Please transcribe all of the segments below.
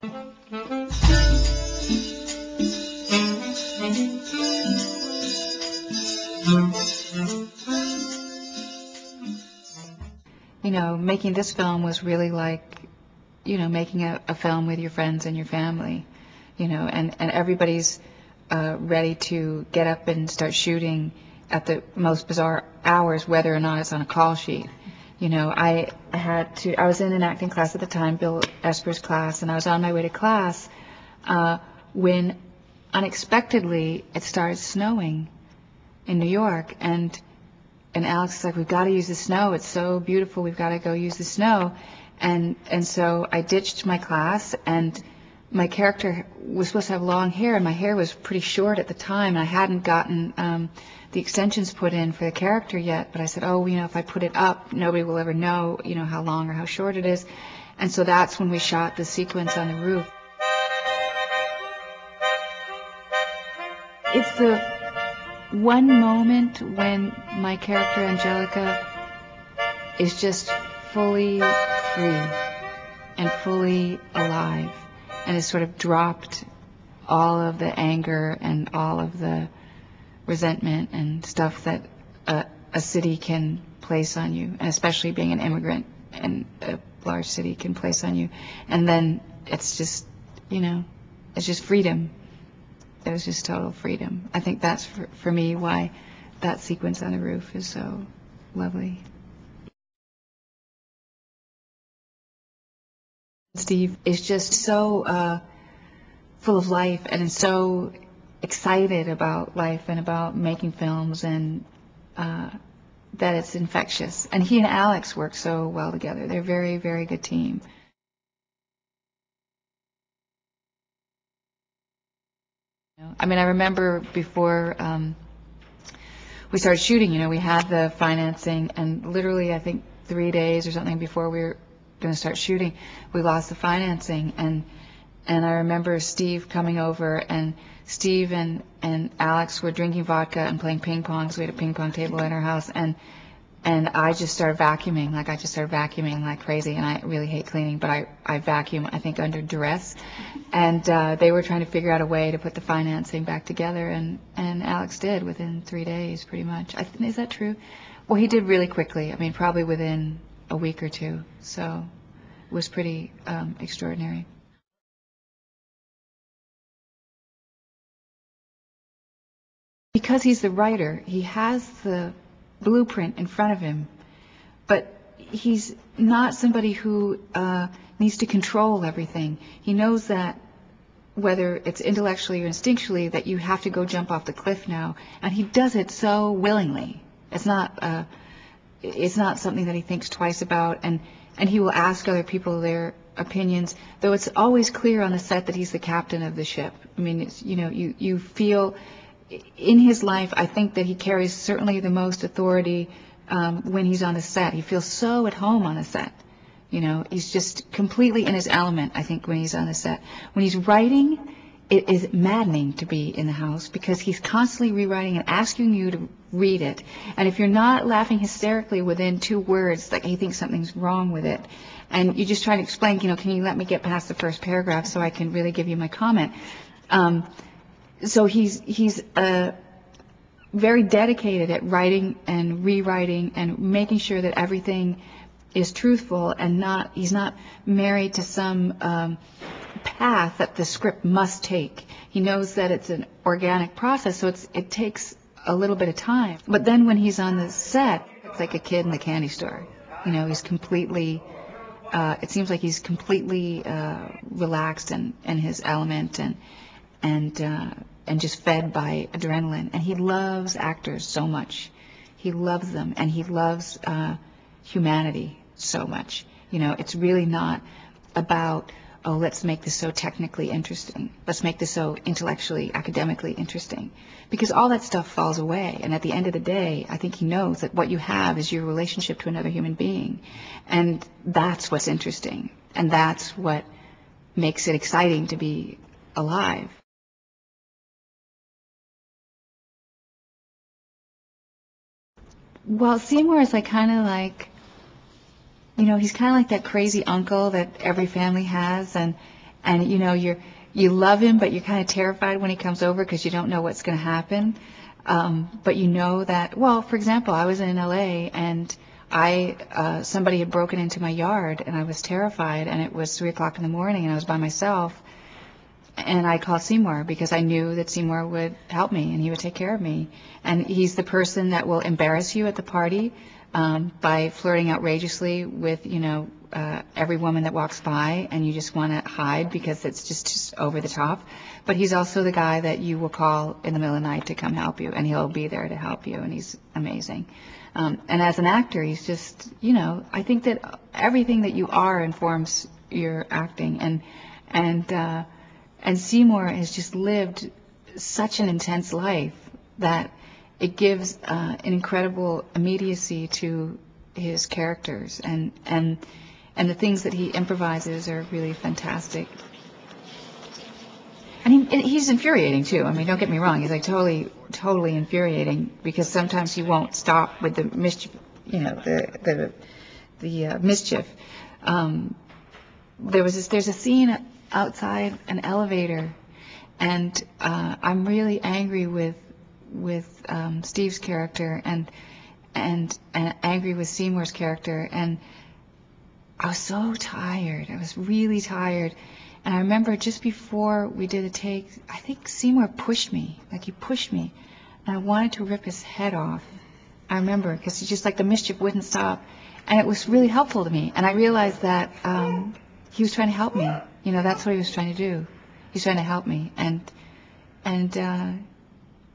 You know, making this film was really like, you know, making a film with your friends and your family, you know, and everybody's ready to get up and start shooting at the most bizarre hours, whether or not it's on a call sheet. You know, I was in an acting class at the time, Bill Esper's class, and I was on my way to class when unexpectedly it started snowing in New York, and Alex was like, we've got to use the snow. It's so beautiful. We've got to go use the snow. And so I ditched my class, and my character was supposed to have long hair, and my hair was pretty short at the time. I hadn't gotten the extensions put in for the character yet, but I said, oh, you know, if I put it up, nobody will ever know, you know, how long or how short it is. And so that's when we shot the sequence on the roof. It's the one moment when my character Angelica is just fully free and fully alive, and has sort of dropped all of the anger and all of the resentment and stuff that a city can place on you, and especially being an immigrant in a large city can place on you. And then it's just, you know, it's just freedom. It was just total freedom. I think that's for me why that sequence on the roof is so lovely. Steve is just so full of life and so excited about life and about making films, and that it's infectious. And he and Alex work so well together. They're a very, very good team. I mean, I remember before we started shooting, you know, we had the financing, and literally I think 3 days or something before we were going to start shooting, we lost the financing. And I remember Steve coming over, and Steve and Alex were drinking vodka and playing ping pong, so we had a ping pong table in our house, and I just started vacuuming, like crazy, and I really hate cleaning, but I vacuum, I think, under duress. And they were trying to figure out a way to put the financing back together, and Alex did within 3 days, pretty much. Is that true? Well, he did really quickly. I mean, probably within a week or two, so it was pretty extraordinary. Because he's the writer, he has the blueprint in front of him, but he's not somebody who needs to control everything. He knows that whether it's intellectually or instinctually, that you have to go jump off the cliff now, and he does it so willingly. It's not something that he thinks twice about, and he will ask other people their opinions, though it's always clear on the set that he's the captain of the ship. I mean, it's, you know, you feel in his life, I think that he carries certainly the most authority when he's on the set. He feels so at home on the set. You know, he's just completely in his element, I think, when he's on the set. When he's writing, it is maddening to be in the house, because he's constantly rewriting and asking you to read it. And if you're not laughing hysterically within 2 words, like he thinks something's wrong with it, and you just try to explain, you know, can you let me get past the first paragraph so I can really give you my comment? So he's very dedicated at writing and rewriting and making sure that everything is truthful, and he's not married to some path that the script must take. He knows that it's an organic process, so it takes a little bit of time. But then when he's on the set, it's like a kid in the candy store. You know, he's completely, it seems like he's completely relaxed and in his element, and just fed by adrenaline. And he loves actors so much. He loves them, and he loves humanity so much. You know, it's really not about, oh, let's make this so technically interesting. Let's make this so intellectually, academically interesting. Because all that stuff falls away. And at the end of the day, I think he knows that what you have is your relationship to another human being. And that's what's interesting. And that's what makes it exciting to be alive. Well, Seymour is like kind of like, you know, he's kind of like that crazy uncle that every family has, and and you love him, but you're kind of terrified when he comes over because you don't know what's going to happen. But you know that, well, for example, I was in LA and somebody had broken into my yard and I was terrified, and it was 3 o'clock in the morning and I was by myself, and I called Seymour because I knew that Seymour would help me and he would take care of me. And he's the person that will embarrass you at the party by flirting outrageously with, every woman that walks by, and you just want to hide because it's just over the top. But he's also the guy that you will call in the middle of the night to come help you, and he'll be there to help you, and he's amazing. And as an actor, he's just, I think that everything that you are informs your acting, and Seymour has just lived such an intense life that it gives an incredible immediacy to his characters, and the things that he improvises are really fantastic. And he's infuriating too. I mean, don't get me wrong. He's like totally infuriating, because sometimes he won't stop with the mischief, the mischief. There's a scene outside an elevator, and I'm really angry with Steve's character and angry with Seymour's character, and I was so tired. I was really tired. And I remember just before we did a take, I think Seymour pushed me. Like, he pushed me. And I wanted to rip his head off. I remember, because he just, like, the mischief wouldn't stop. And it was really helpful to me. And I realized that he was trying to help me. That's what he was trying to do. He was trying to help me. And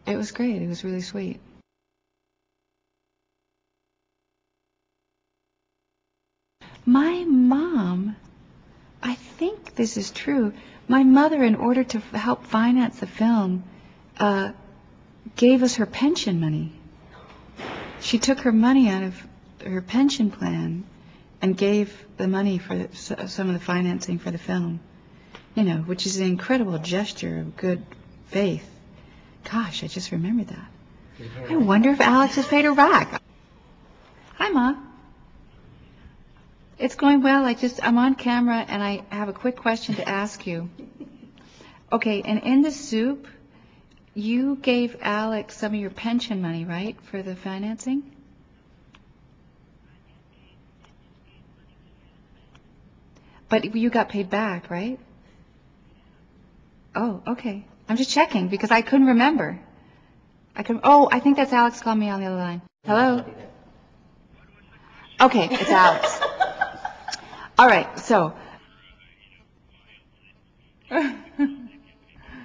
it was great. It was really sweet. My mom, I think this is true, my mother, in order to help finance the film, gave us her pension money. She took her money out of her pension plan and gave the money for some of the financing for the film, which is an incredible gesture of good faith. Gosh, I just remembered that. I wonder if Alex has paid her back. Hi, Ma. It's going well. I'm on camera, and I have a quick question to ask you. Okay, and in the soup, you gave Alex some of your pension money, right, for the financing? But you got paid back, right? Oh, okay. I'm just checking because I couldn't remember. I think that's Alex calling me on the other line. Hello? Okay, it's Alex. All right, so.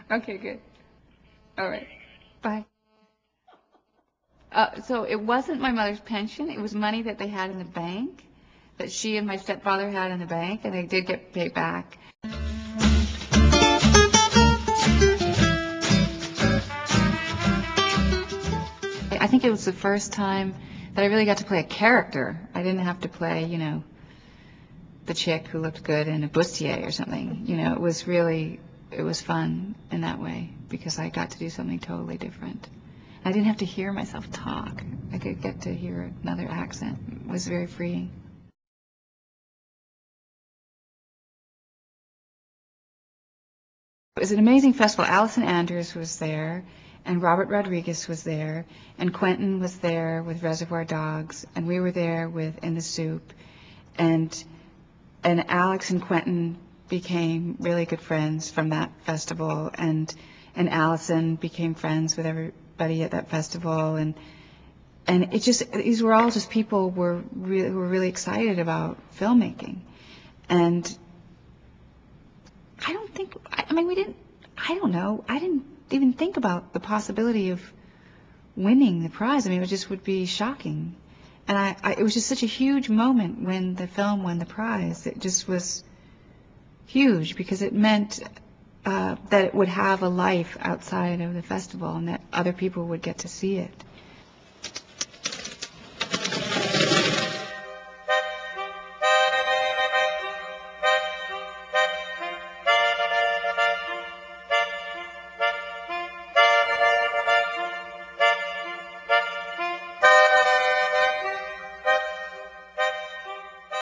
Okay, good. All right, bye. So it wasn't my mother's pension. It was money that they had in the bank, that she and my stepfather had in the bank, and they did get paid back. I think it was the first time that I really got to play a character. I didn't have to play, the chick who looked good in a bustier or something. It was fun in that way, because I got to do something totally different. I didn't have to hear myself talk. I could get to hear another accent. It was very freeing. It was an amazing festival. Allison Anders was there, and Robert Rodriguez was there, and Quentin was there with Reservoir Dogs, and we were there with In the Soup, and Alex and Quentin became really good friends from that festival, and Allison became friends with everybody at that festival, and these were all just people who were really excited about filmmaking. And I don't know, I didn't even think about the possibility of winning the prize. It just would be shocking. And it was just such a huge moment when the film won the prize. It just was huge, because it meant that it would have a life outside of the festival, and that other people would get to see it.